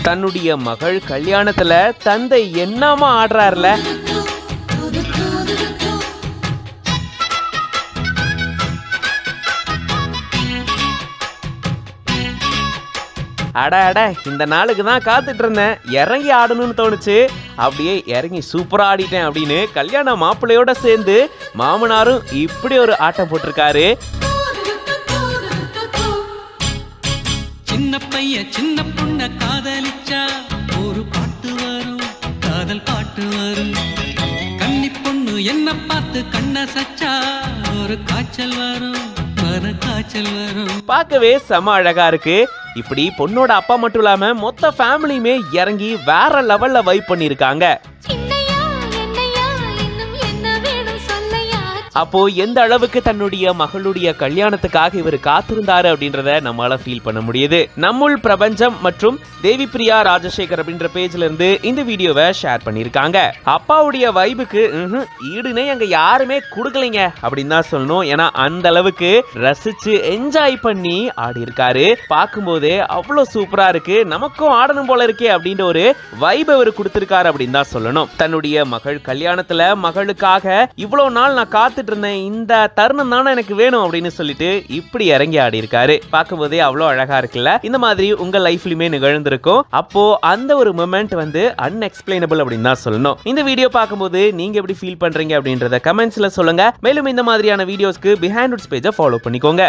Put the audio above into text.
தன்னுடைய மகள் கல்யாணத்துல தந்தை என்னமா ஆடுறாருல. அட அட, இந்த நாளுக்கு தான் காத்துட்டு இருந்தேன், இறங்கி ஆடணும்னு தோணுச்சு, அப்படியே இறங்கி சூப்பரா ஆடிட்டேன் அப்படின்னு கல்யாண மாப்பிள்ளையோட சேர்ந்து மாமனாரும் இப்படி ஒரு ஆட்டம் போட்டிருக்காரு. சின்ன பையன் சின்ன பொண்ண காதலிச்சா ஒரு பாட்டு வரும், காதல் பாட்டு வரும். கன்னி பொண்ணு என்ன பார்த்து கண்ண சச்சா ஒரு காய்ச்சல் வரும், மன காய்ச்சல் வரும். பார்க்கவே செம அழகா இருக்கு. இப்படி பொண்ணோட அப்பா மட்டும் இல்லாம மொத்த ஃபேமிலியுமே இறங்கி வேற லெவல்ல வைப் பண்ணிருக்காங்க. அப்போ எந்த அளவுக்கு தன்னுடைய மகளுடைய கல்யாணத்துக்காக இவர் காத்திருந்தாரு அப்படின்றத நம்மளால ஃபீல் பண்ண முடியுது. நம்முள் பிரபஞ்சம் மற்றும் தேவி பிரியா ராஜசேகர் அப்படின்ற பேஜ்ல இருந்து இந்த வீடியோவை ஷேர் பண்ணிருக்காங்க. அப்பாவுடைய வைபுக்கு ஈடுனே அங்க யாருமே கொடுக்கலைங்க அப்படின்னு தான் சொல்லணும். ஏன்னா அந்த அளவுக்கு ரசிச்சு என்ஜாய் பண்ணி ஆடி இருக்காரு. பார்க்கும்போதே அவ்வளவு சூப்பரா இருக்கு, நமக்கும் ஆடணும் போல இருக்கே அப்படின்ற ஒரு வைப் அவர் கொடுத்திருக்காரு அப்படின்னு தான் சொல்லணும். தன்னுடைய மகள் கல்யாணத்துல மகளுக்காக இவ்வளவு நாள் நான் காத்து இருந்தேன், இந்த தருணம் தானே எனக்கு வேணும் அப்படின்னு சொல்லிட்டு இப்படி இறங்கி ஆடி இருக்காரு. பார்க்கும்போதே அவ்வளவு அழகா இருக்குல்ல. இந்த மாதிரி உங்க லைஃப்லயுமே நிகழ்ந்திருக்கும். அப்போ அந்த ஒரு மொமெண்ட் வந்து அன்எக்ஸ்பிளைனபிள் அப்படின்னு தான் சொல்லணும். இந்த வீடியோ பார்க்கும்போது நீங்க எப்படி ஃபீல் பண்றீங்க அப்படின்றத கமெண்ட்ஸ்ல சொல்லுங்க. மேலும் இந்த மாதிரியான வீடியோஸ்க்கு பிஹைண்ட் ரூட்ஸ் பேஜை ஃபாலோ பண்ணிக்கோங்க.